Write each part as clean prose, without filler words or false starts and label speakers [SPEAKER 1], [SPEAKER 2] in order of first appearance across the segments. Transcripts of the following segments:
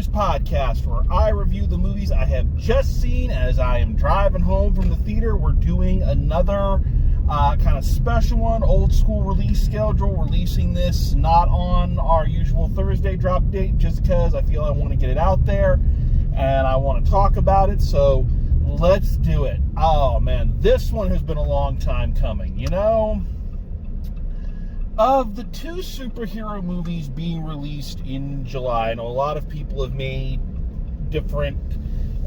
[SPEAKER 1] Reviews podcast, where I review the movies I have just seen as I am driving home from the theater. We're doing another kind of special one, old school release schedule, releasing this not on our usual Thursday drop date, just because I feel I want to get it out there and I want to talk about it. So let's do it. Oh man, this one has been a long time coming. You know, of the two superhero movies being released in July, I know a lot of people have made different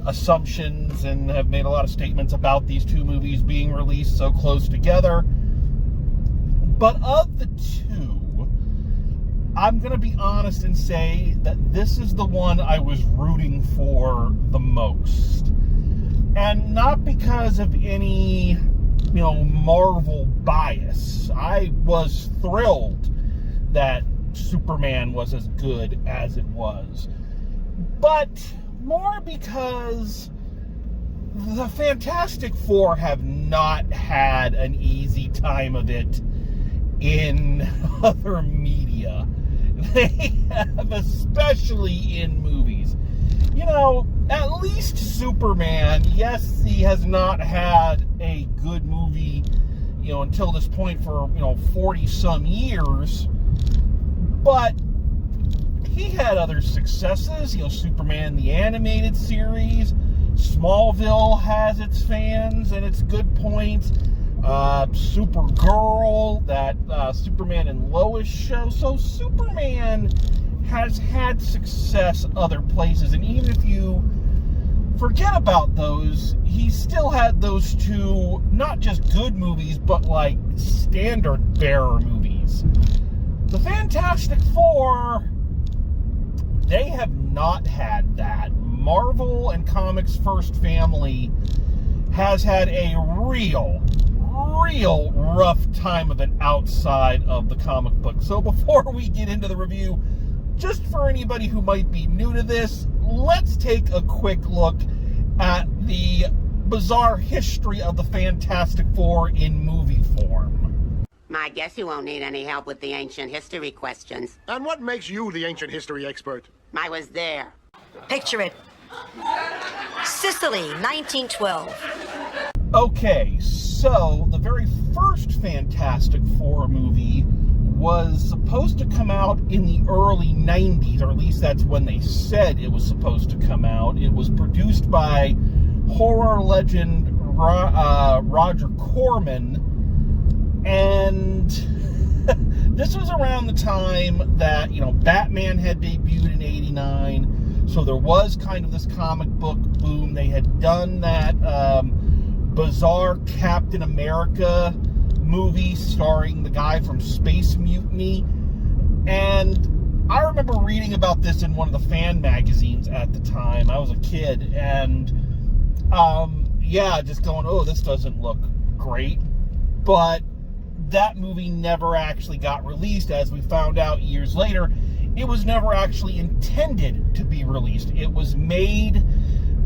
[SPEAKER 1] assumptions and have made a lot of statements about these two movies being released so close together. But of the two, I'm going to be honest and say that this is the one I was rooting for the most. And not because of any, Marvel bias. I was thrilled that Superman was as good as it was. But more because the Fantastic Four have not had an easy time of it in other media. They have, especially in movies. At least Superman, yes, he has not had a good movie, until this point for, 40 some years, but he had other successes. Superman the animated series, Smallville has its fans and its good points, Supergirl, that Superman and Lois show. So Superman has had success other places, and even if you forget about those, he still had those two, not just good movies, but like standard bearer movies. The Fantastic Four, they have not had that. Marvel and comics first family has had a real rough time of it outside of the comic book. So before we get into the review, just for anybody who might be new to this, let's take a quick look at the bizarre history of the Fantastic Four in movie form.
[SPEAKER 2] I guess you won't need any help with the ancient history questions.
[SPEAKER 3] And what makes you the ancient history expert?
[SPEAKER 2] I was there.
[SPEAKER 4] Picture it. Sicily, 1912.
[SPEAKER 1] Okay, so the very first Fantastic Four movie was supposed to come out in the early 90s, or at least that's when they said it was supposed to come out. It was produced by horror legend Roger Corman, and this was around the time that, Batman had debuted in 89, so there was kind of this comic book boom. They had done that bizarre Captain America movie starring the guy from Space Mutiny, and I remember reading about this in one of the fan magazines at the time. I was a kid, and just going, oh, this doesn't look great. But that movie never actually got released. As we found out years later, it was never actually intended to be released. It was made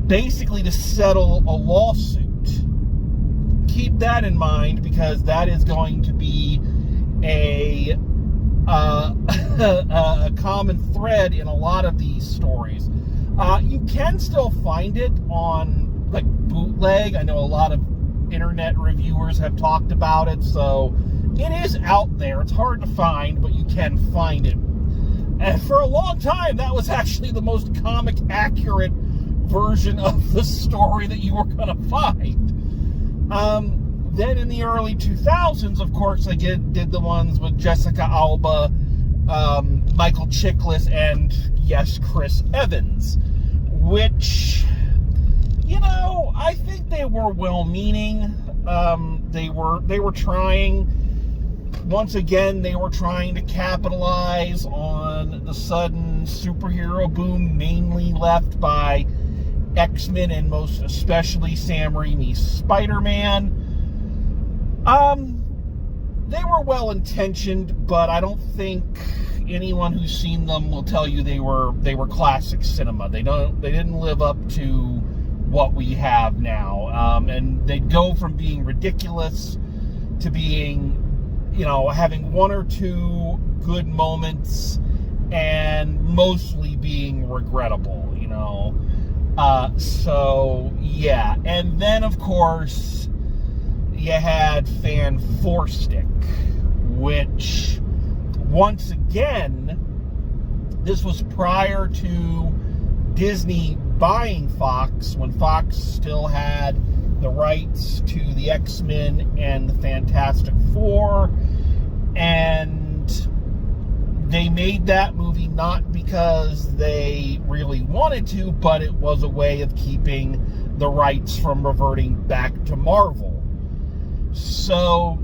[SPEAKER 1] basically to settle a lawsuit. Keep that in mind, because that is going to be a common thread in a lot of these stories. You can still find it on like bootleg. I know a lot of internet reviewers have talked about it, so it is out there. It's hard to find, but you can find it. And for a long time, that was actually the most comic accurate version of the story that you were going to find. Then in the early 2000s, of course, they did the ones with Jessica Alba, Michael Chiklis, and yes, Chris Evans, which, I think they were well-meaning. They were trying, once again, they were trying to capitalize on the sudden superhero boom, mainly left by X-Men and most especially Sam Raimi's Spider-Man. They were well-intentioned, but I don't think anyone who's seen them will tell you they were classic cinema. They didn't live up to what we have now. And they'd go from being ridiculous to being, having one or two good moments and mostly being regrettable, you know. So, yeah. And then, of course, you had Fan Four Stick, which, once again, this was prior to Disney buying Fox, when Fox still had the rights to the X-Men and the Fantastic Four, and they made that movie not because they really wanted to, but it was a way of keeping the rights from reverting back to Marvel. So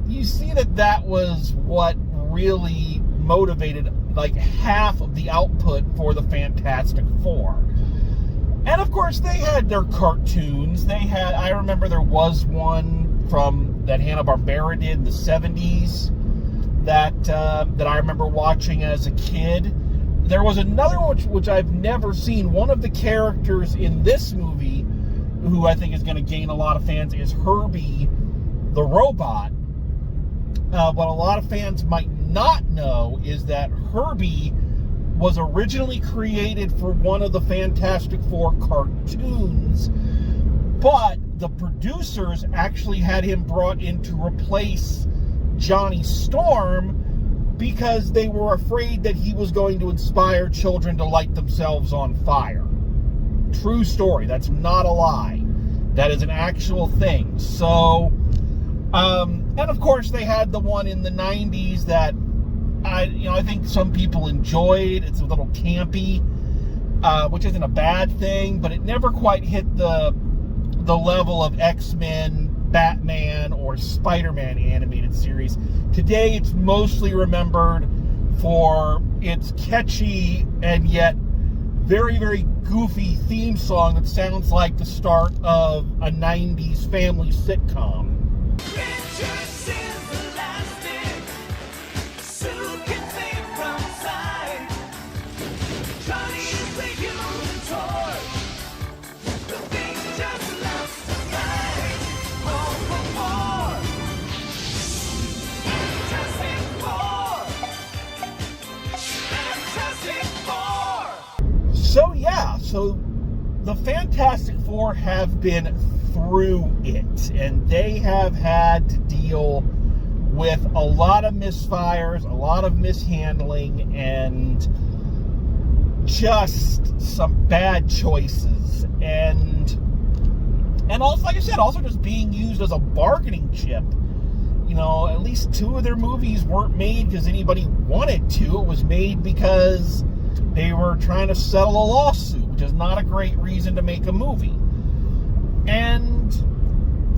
[SPEAKER 1] you see that was what really motivated like half of the output for the Fantastic Four. And of course they had their cartoons. I remember there was one from that Hanna-Barbera did in the 70s that I remember watching as a kid. There was another one which I've never seen. One of the characters in this movie, who I think is going to gain a lot of fans, is Herbie the robot. What a lot of fans might not know is that Herbie was originally created for one of the Fantastic Four cartoons, but the producers actually had him brought in to replace Johnny Storm because they were afraid that he was going to inspire children to light themselves on fire. True story. That's not a lie. That is an actual thing. So, and of course they had the one in the 90s that I think some people enjoyed. It's a little campy, which isn't a bad thing, but it never quite hit the level of X-Men, Batman, or Spider-Man animated series. Today, it's mostly remembered for its catchy and yet very, very goofy theme song that sounds like the start of a 90s family sitcom. So the Fantastic Four have been through it, and they have had to deal with a lot of misfires, a lot of mishandling, and just some bad choices. And also, like I said, also just being used as a bargaining chip. You know, at least 2 of their movies weren't made because anybody wanted to. It was made because they were trying to settle a lawsuit, which is not a great reason to make a movie. And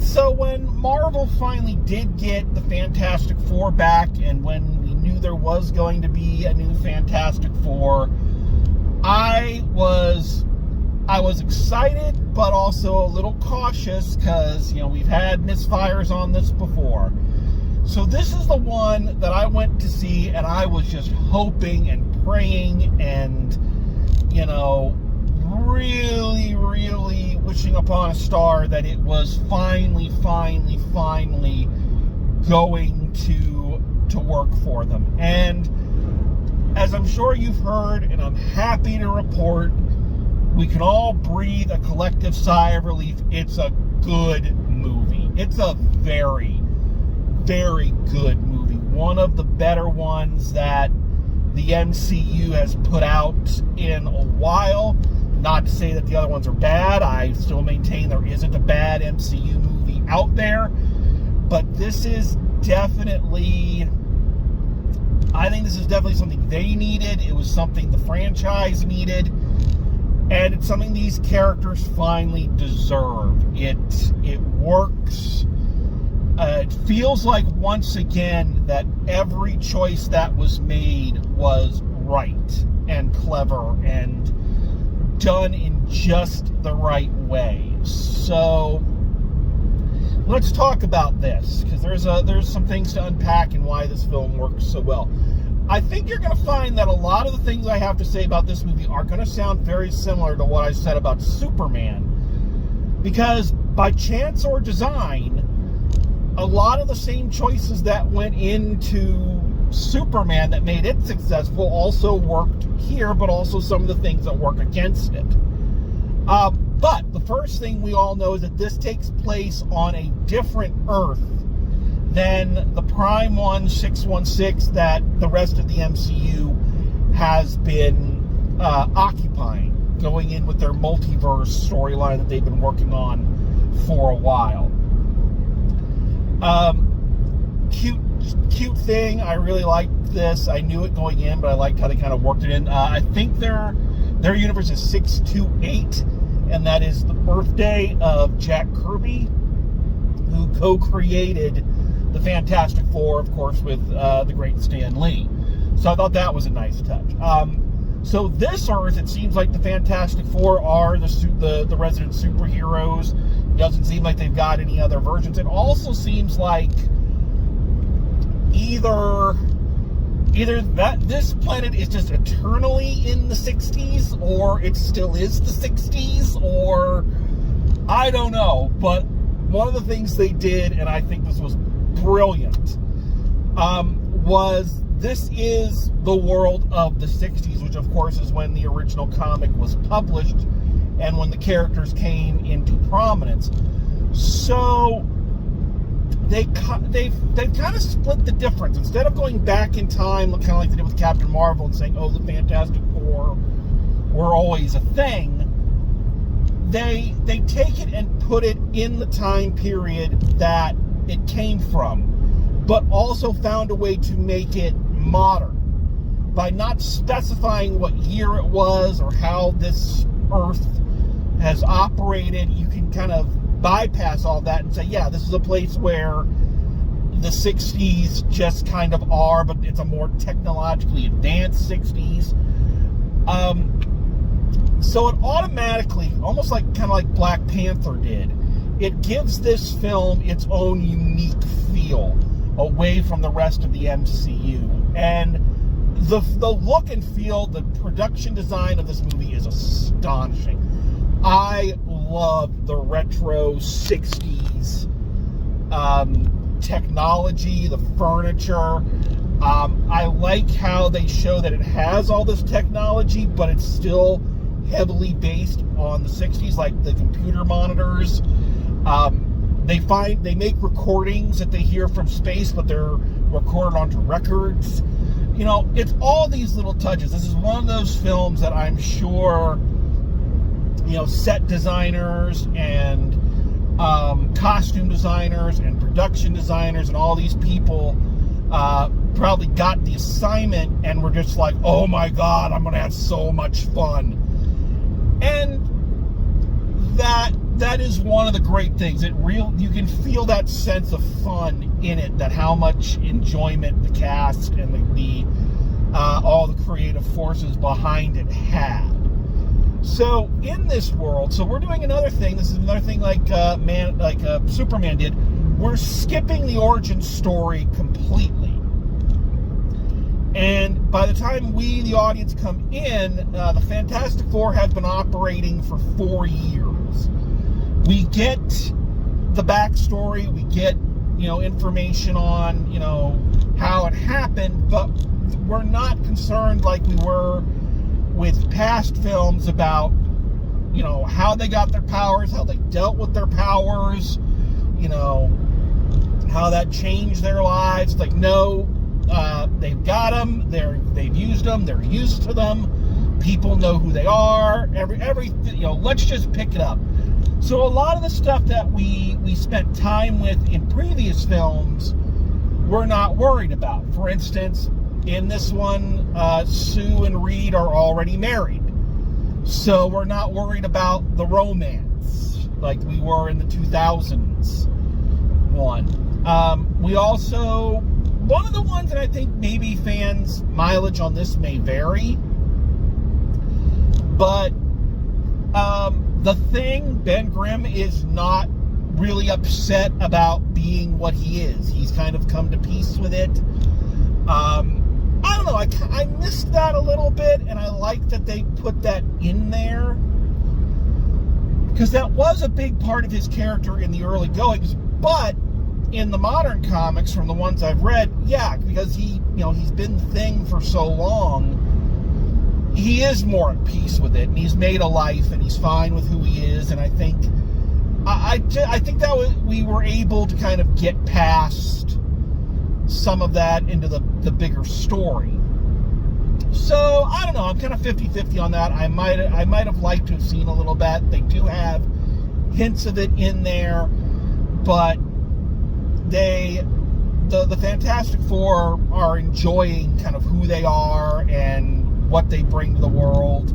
[SPEAKER 1] so when Marvel finally did get the Fantastic Four back, and when we knew there was going to be a new Fantastic Four, I was excited, but also a little cautious because, you know, we've had misfires on this before. So this is the one that I went to see, and I was just hoping and praying and, you know, really, really wishing upon a star that it was finally going to work for them. And as I'm sure you've heard, and I'm happy to report, we can all breathe a collective sigh of relief. It's a good movie. It's a very, very good movie. One of the better ones that the MCU has put out in a while. Not to say that the other ones are bad. I still maintain there isn't a bad MCU movie out there. But this is definitely, I think this is definitely something they needed. It was something the franchise needed. And it's something these characters finally deserve. It works. It feels like, once again, that every choice that was made was right and clever and done in just the right way. So let's talk about this, because there's some things to unpack and why this film works so well. I think you're going to find that a lot of the things I have to say about this movie are going to sound very similar to what I said about Superman, because by chance or design, a lot of the same choices that went into Superman that made it successful also worked here, but also some of the things that work against it. But the first thing we all know is that this takes place on a different Earth than the Prime 616 that the rest of the MCU has been occupying, going in with their multiverse storyline that they've been working on for a while. Cute thing. I really liked this. I knew it going in, but I liked how they kind of worked it in. I think their universe is 628, and that is the birthday of Jack Kirby, who co-created the Fantastic Four, of course, with the great Stan Lee. So I thought that was a nice touch. So this Earth, it seems like the Fantastic Four are the resident superheroes. It doesn't seem like they've got any other versions. It also seems like either that this planet is just eternally in the 60s, or it still is the 60s, or I don't know. But one of the things they did, and I think this was brilliant, was this is the world of the 60s, which of course is when the original comic was published and when the characters came into prominence. So they've kind of split the difference. Instead of going back in time, kind of like they did with Captain Marvel and saying, oh, the Fantastic Four were always a thing, they take it and put it in the time period that it came from, but also found a way to make it modern by not specifying what year it was or how this Earth has operated. You can kind of bypass all that and say, yeah, this is a place where the 60s just kind of are, but it's a more technologically advanced 60s. So it automatically, almost like kind of like Black Panther did, it gives this film its own unique feel away from the rest of the MCU. And the look and feel, the production design of this movie is astonishing. I love the retro 60s technology, the furniture. I like how they show that it has all this technology, but it's still heavily based on the 60s, like the computer monitors. They make recordings that they hear from space, but they're recorded onto records. You know, it's all these little touches. This is one of those films that I'm sure, you know, set designers and costume designers and production designers and all these people probably got the assignment and were just like, oh my God, I'm going to have so much fun. And that is one of the great things. You can feel that sense of fun in it, that how much enjoyment the cast and the all the creative forces behind it had. So in this world, so we're doing another thing. This is another thing like Superman did. We're skipping the origin story completely. And by the time we, the audience, come in, the Fantastic Four has been operating for 4 years. We get the backstory, we get, you know, information on, you know, how it happened, but we're not concerned like we were with past films about, you know, how they got their powers, how they dealt with their powers, you know, how that changed their lives. Like, no, they've got them, they've used them, they're used to them, people know who they are, everything, you know, let's just pick it up. So a lot of the stuff that we spent time with in previous films, we're not worried about. For instance, in this one, Sue and Reed are already married. So we're not worried about the romance like we were in the 2000s one. We also, one of the ones that I think maybe fans' mileage on this may vary, but the Thing, Ben Grimm, is not really upset about being what he is. He's kind of come to peace with it. I don't know, I missed that a little bit, and I like that they put that in there, because that was a big part of his character in the early goings, but in the modern comics, from the ones I've read, yeah, because he's been the Thing for so long, he is more at peace with it, and he's made a life, and he's fine with who he is, and I think that we were able to kind of get past some of that into the bigger story. So, I don't know, I'm kind of 50-50 on that. I might have liked to have seen a little bit. They do have hints of it in there, but the Fantastic Four are enjoying kind of who they are and what they bring to the world.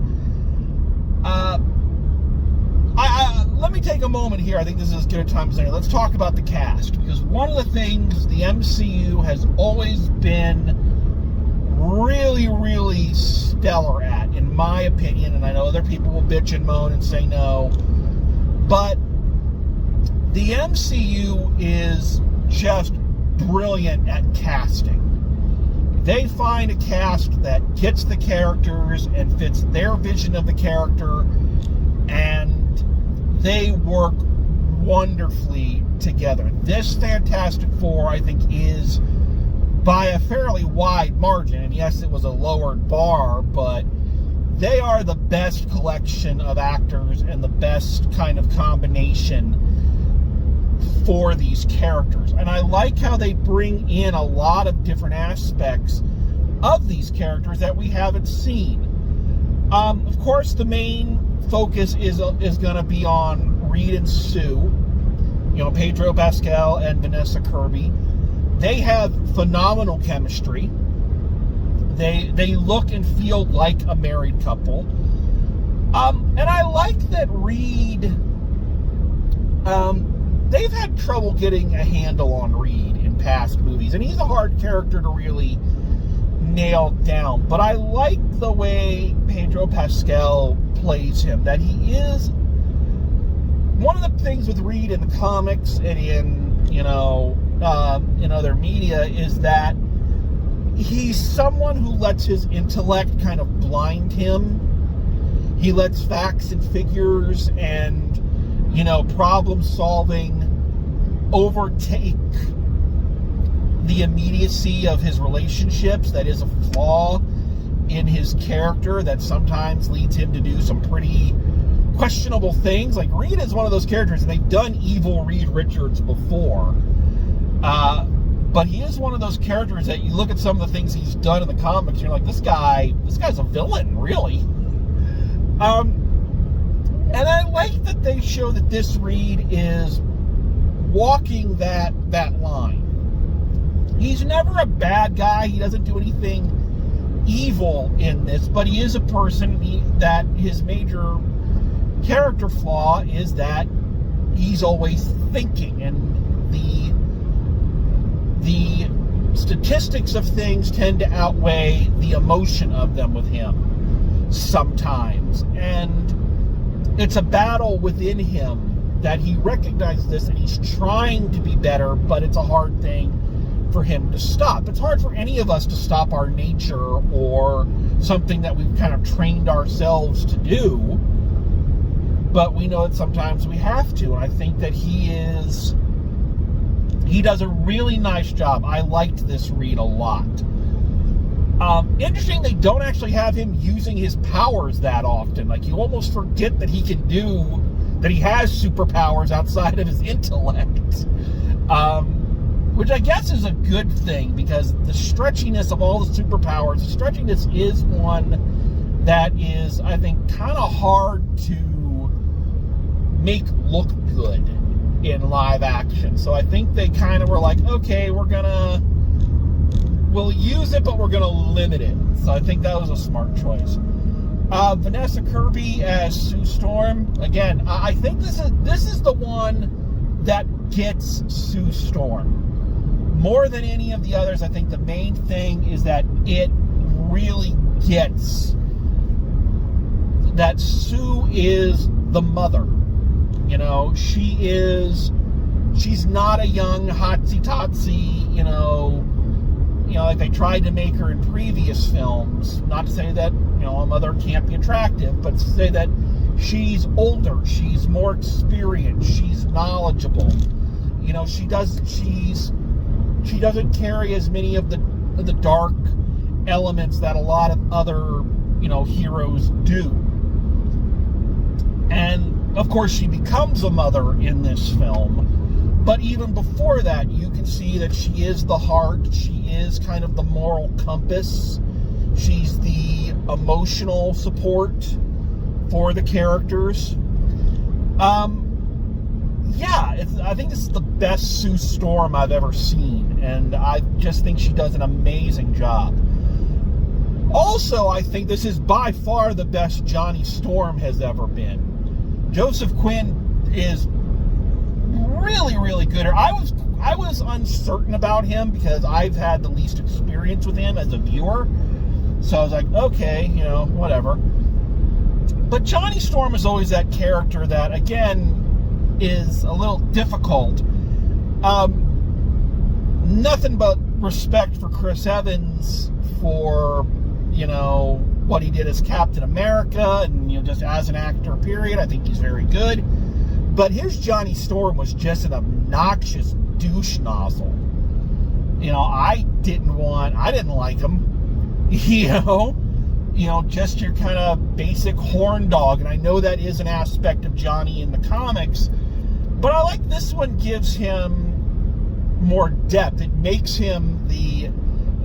[SPEAKER 1] Let me take a moment here. I think this is as good a time as any. Let's talk about the cast, because one of the things the MCU has always been really, really stellar at, in my opinion, and I know other people will bitch and moan and say no, but the MCU is just brilliant at casting. They find a cast that gets the characters and fits their vision of the character, and they work wonderfully together. This Fantastic Four, I think, is by a fairly wide margin, and yes, it was a lowered bar, but they are the best collection of actors and the best kind of combination for these characters. And I like how they bring in a lot of different aspects of these characters that we haven't seen. Of course, the main focus is going to be on Reed and Sue, Pedro Pascal and Vanessa Kirby. They have phenomenal chemistry. They look and feel like a married couple. And I like that Reed, they've had trouble getting a handle on Reed in past movies, and he's a hard character to really nail down. But I like the way Pedro Pascal plays him, that he is one of the things with Reed in the comics and in other media is that he's someone who lets his intellect kind of blind him. He lets facts and figures and problem solving overtake the immediacy of his relationships. That is a flaw in his character that sometimes leads him to do some pretty questionable things. Like, Reed is one of those characters, and they've done evil Reed Richards before, but he is one of those characters that you look at some of the things he's done in the comics, you're like, this guy's a villain, really. And I like that they show that this Reed is walking that line. He's never a bad guy. He doesn't do anything evil in this, but he is a person that his major character flaw is that he's always thinking, and the statistics of things tend to outweigh the emotion of them with him sometimes, and it's a battle within him that he recognizes this, and he's trying to be better, but it's a hard thing for him to stop. It's hard for any of us to stop our nature or something that we've kind of trained ourselves to do, but we know that sometimes we have to, and I think that he does a really nice job. I liked this Reed a lot. Interesting, they don't actually have him using his powers that often. Like, you almost forget that he has superpowers outside of his intellect. Which I guess is a good thing, because the stretchiness of all the superpowers, the stretchiness is one that is, I think, kind of hard to make look good in live action. So I think they kind of were like, okay, we'll use it, but we're going to limit it. So I think that was a smart choice. Vanessa Kirby as Sue Storm. Again, I think this is the one that gets Sue Storm. More than any of the others, I think the main thing is that it really gets that Sue is the mother. She's not a young hotsy-totsy, like they tried to make her in previous films. Not to say that, a mother can't be attractive, but to say that she's older, she's more experienced, she's knowledgeable. You know, she doesn't carry as many of the dark elements that a lot of other, you know, heroes do. And of course, she becomes a mother in this film. But even before that, you can see that she is the heart. She is kind of the moral compass. She's the emotional support for the characters. I think this is the best Sue Storm I've ever seen, and I just think she does an amazing job. Also, I think this is by far the best Johnny Storm has ever been. Joseph Quinn is really, really good. I was uncertain about him because I've had the least experience with him as a viewer. So I was like, okay, you know, whatever. But Johnny Storm is always that character that, again, is a little difficult. Nothing but respect for Chris Evans for, you know, what he did as Captain America and, you know, just as an actor, period. I think he's very good. But his Johnny Storm was just an obnoxious douche nozzle. You know, I didn't like him. You know, just your kind of basic horn dog. And I know that is an aspect of Johnny in the comics. But I like this one gives him more depth. It makes him the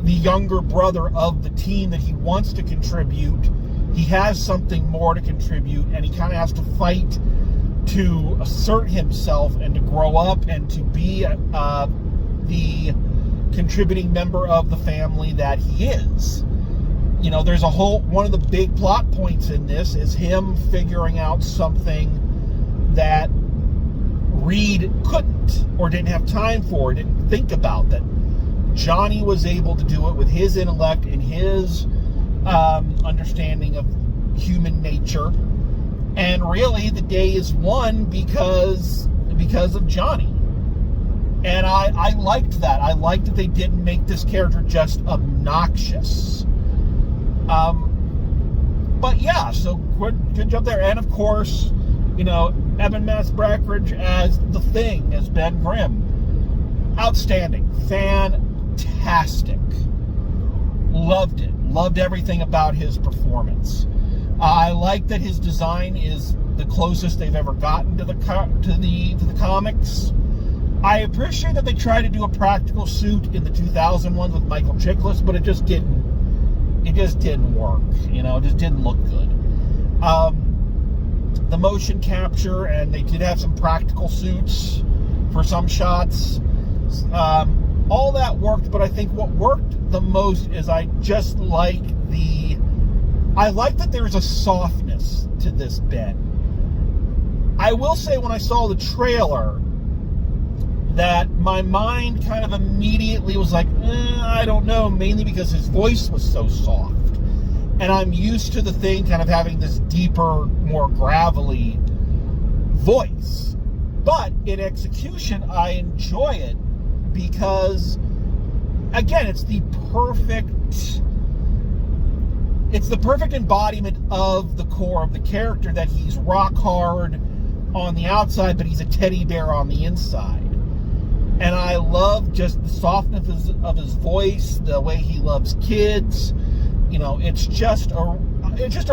[SPEAKER 1] younger brother of the team that he wants to contribute. He has something more to contribute, and he kind of has to fight to assert himself and to grow up and to be the contributing member of the family that he is. You know, there's one of the big plot points in this is him figuring out something that Reed couldn't or didn't have time for, didn't think about, that Johnny was able to do it with his intellect and his understanding of human nature. And really, the day is won because of Johnny. And I liked that. I liked that they didn't make this character just obnoxious. But yeah, so good job there. And of course, you know, Evan Mass-Brackridge as the Thing, as Ben Grimm. Outstanding. Fantastic. Loved it. Loved everything about his performance. I like that his design is the closest they've ever gotten to the comics. I appreciate that they tried to do a practical suit in the 2000 one with Michael Chiklis, but it just didn't work. You know, it just didn't look good. The motion capture, and they did have some practical suits for some shots. All that worked, but I think what worked the most is I like that there's a softness to this Ben. I will say when I saw the trailer that my mind kind of immediately was like, I don't know, mainly because his voice was so soft. And I'm used to the Thing kind of having this deeper, more gravelly voice. But in execution, I enjoy it because, again, it's the perfect embodiment of the core of the character, that he's rock hard on the outside, but he's a teddy bear on the inside. And I love just the softness of his voice, the way he loves kids. You know, it's just a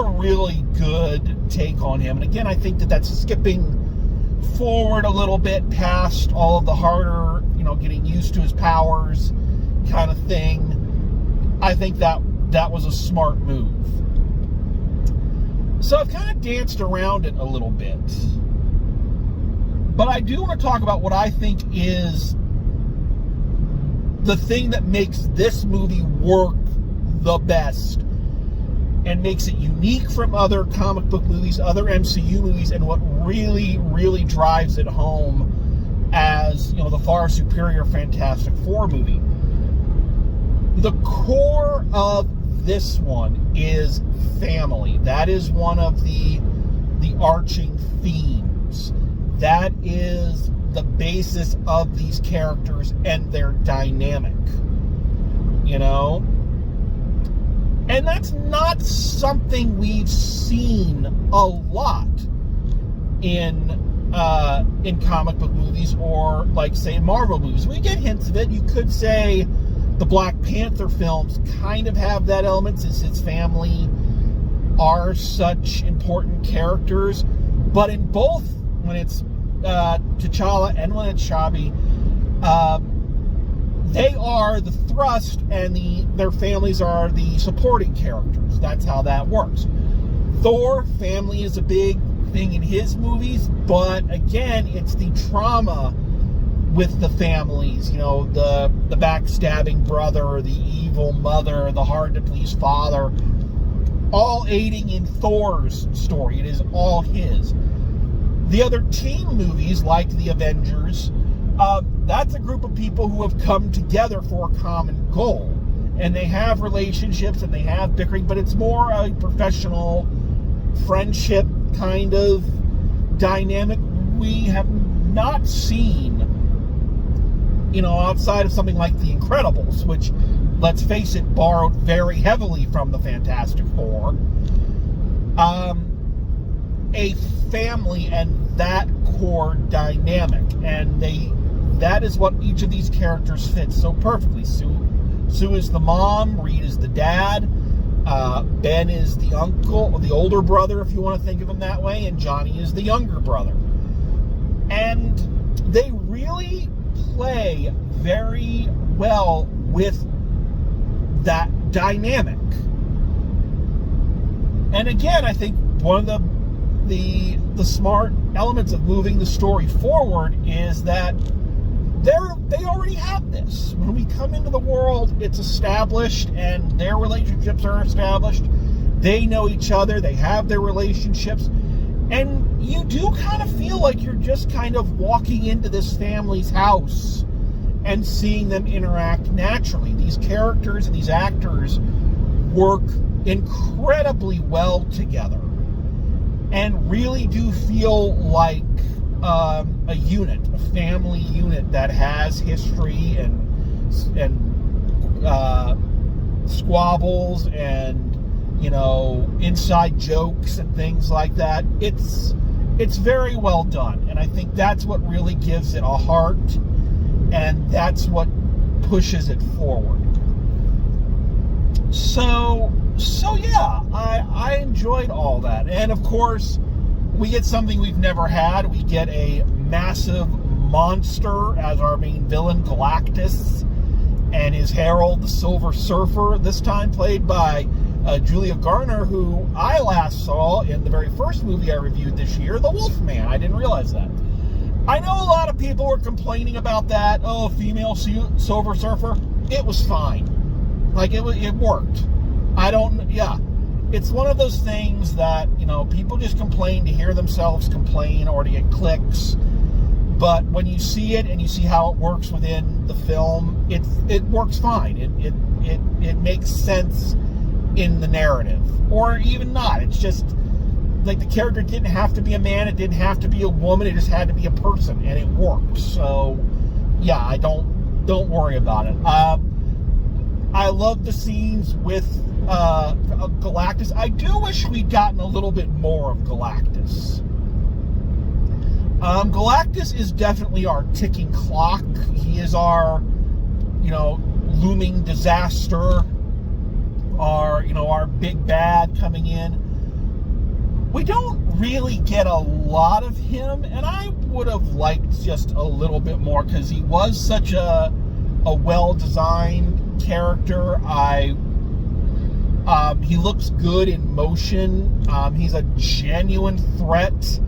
[SPEAKER 1] really good take on him. And again, I think that's skipping forward a little bit past all of the harder, you know, getting used to his powers kind of thing. I think that was a smart move. So I've kind of danced around it a little bit. But I do want to talk about what I think is the thing that makes this movie work the best and makes it unique from other comic book movies, other MCU movies, and what really, really drives it home as, you know, the far superior Fantastic Four movie. The core of this one is family. That is one of the arching themes. That is the basis of these characters and their dynamic, you know? And that's not something we've seen a lot in in comic book movies or, like, say, Marvel movies. We get hints of it. You could say the Black Panther films kind of have that element, since his family are such important characters. But in both, when it's T'Challa and when it's Xabi, they are the thrust, and their families are the supporting characters. That's how that works. Thor, family is a big thing in his movies, but again, it's the trauma with the families, the backstabbing brother, the evil mother, the hard-to-please father, all aiding in Thor's story. It is all his. The other team movies, like the Avengers, that's a group of people who have come together for a common goal. And they have relationships and they have bickering, but it's more a professional friendship kind of dynamic we have not seen, outside of something like The Incredibles, which, let's face it, borrowed very heavily from the Fantastic Four. A family and that core dynamic, and that is what each of these characters fits so perfectly. Sue is the mom, Reed is the dad, Ben is the uncle, or the older brother, if you want to think of him that way, and Johnny is the younger brother. And they really play very well with that dynamic. And again, I think one of the smart elements of moving the story forward is that they already have this. When we come into the world, it's established, and their relationships are established. They know each other. They have their relationships. And you do kind of feel like you're just kind of walking into this family's house and seeing them interact naturally. These characters and these actors work incredibly well together and really do feel like a unit, a family unit that has history and squabbles and inside jokes and things like that. It's very well done, and I think that's what really gives it a heart, and that's what pushes it forward. So yeah, I enjoyed all that. And of course, we get something we've never had. We get a massive monster as our main villain, Galactus, and his herald, the Silver Surfer, this time played by Julia Garner, who I last saw in the very first movie I reviewed this year, The Wolfman. I didn't realize that. I know a lot of people were complaining about that. Oh, female Silver Surfer. It was fine. Like, it worked. It's one of those things that, people just complain to hear themselves complain or to get clicks. But when you see it and you see how it works within the film, it works fine. It makes sense in the narrative. Or even not. It's just, like, the character didn't have to be a man, it didn't have to be a woman, it just had to be a person, and it worked. So, yeah, don't worry about it. I love the scenes with Galactus. I do wish we'd gotten a little bit more of Galactus. Galactus is definitely our ticking clock. He is our, looming disaster. Our big bad coming in. We don't really get a lot of him, and I would have liked just a little bit more, because he was such a well-designed character. He looks good in motion. He's a genuine threat.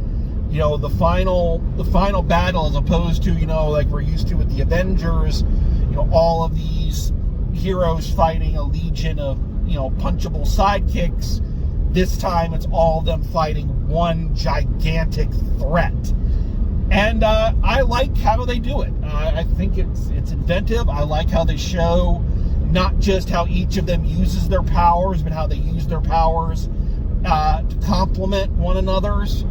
[SPEAKER 1] The final battle, as opposed to, like we're used to with the Avengers, all of these heroes fighting a legion of, punchable sidekicks. This time it's all of them fighting one gigantic threat. And I like how they do it. I think it's inventive. I like how they show not just how each of them uses their powers, but how they use their powers to complement one another's.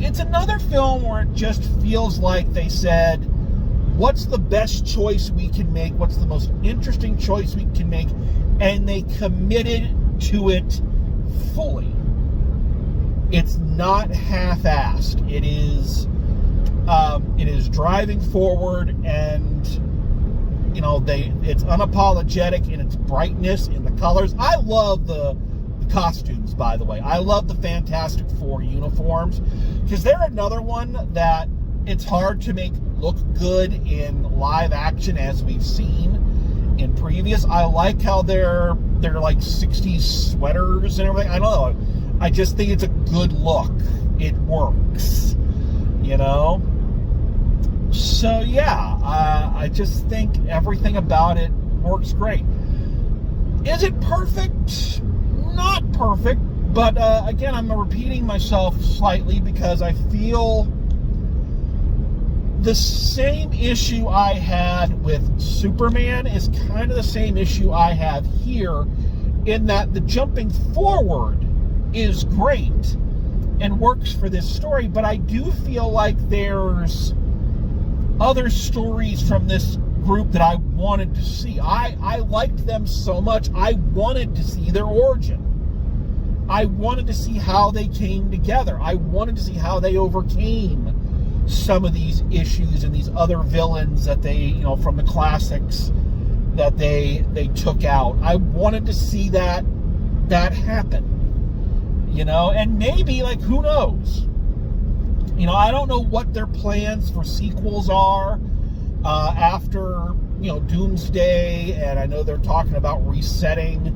[SPEAKER 1] It's another film where it just feels like they said, what's the best choice we can make? What's the most interesting choice we can make? And they committed to it fully. It's not half-assed. It is driving forward, and it's unapologetic in its brightness, in the colors. I love the costumes, by the way. I love the Fantastic Four uniforms, because they're another one that it's hard to make look good in live action, as we've seen in previous. I like how they're like 60s sweaters and everything. I don't know. I just think it's a good look. It works, So yeah, I just think everything about it works great. Is it perfect? Not perfect, but again, I'm repeating myself slightly because I feel the same issue I had with Superman is kind of the same issue I have here, in that the jumping forward is great and works for this story, but I do feel like there's other stories from this group that I wanted to see. I liked them so much. I wanted to see their origin. I wanted to see how they came together. I wanted to see how they overcame some of these issues and these other villains that they, from the classics that they took out. I wanted to see that happen. And maybe, like, who knows? I don't know what their plans for sequels are after, Doomsday, and I know they're talking about resetting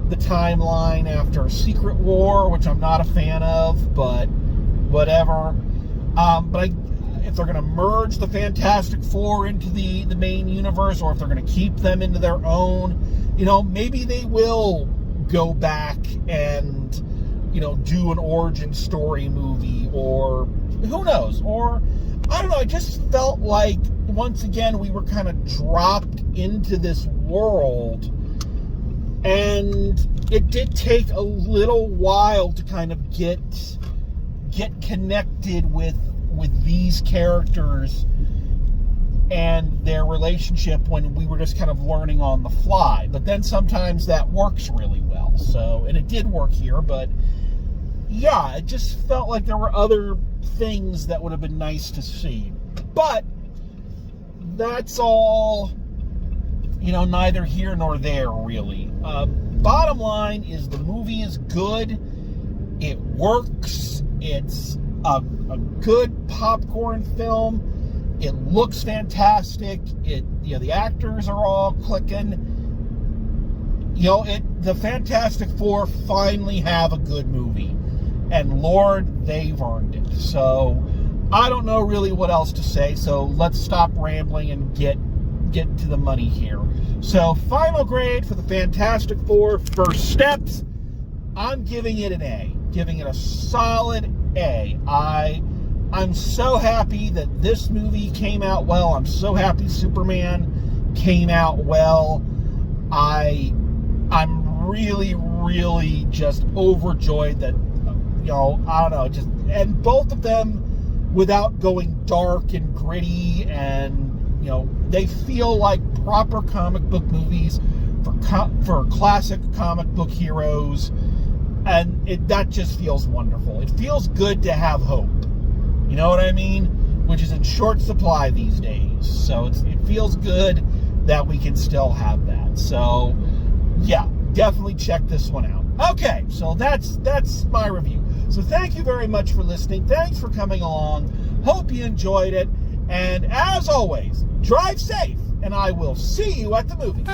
[SPEAKER 1] the timeline after Secret War, which I'm not a fan of, but whatever. If they're going to merge the Fantastic Four into the main universe, or if they're going to keep them into their own, maybe they will go back and, do an origin story movie, or who knows? Or, I don't know, I just felt like, once again, we were kind of dropped into this world, and it did take a little while to kind of get connected with these characters and their relationship when we were just kind of learning on the fly. But then sometimes that works really well. So, and it did work here, but yeah, it just felt like there were other things that would have been nice to see. But that's all, neither here nor there, really. Bottom line is the movie is good. It works. It's a good popcorn film. It looks fantastic. The actors are all clicking. The Fantastic Four finally have a good movie, and Lord, they've earned it. So I don't know really what else to say. So let's stop rambling and get to the money here. So final grade for the Fantastic Four: First Steps. I'm giving it an A. Giving it a solid A. I'm so happy that this movie came out well. I'm so happy Superman came out well. I'm really, really just overjoyed that, I don't know, and both of them, without going dark and gritty, and, they feel like proper comic book movies for classic comic book heroes, and that just feels wonderful. It feels good to have hope. You know what I mean? Which is in short supply these days. So it feels good that we can still have that. So yeah, definitely check this one out. Okay, so that's my review. So thank you very much for listening. Thanks for coming along. Hope you enjoyed it. And as always, drive safe, and I will see you at the movies.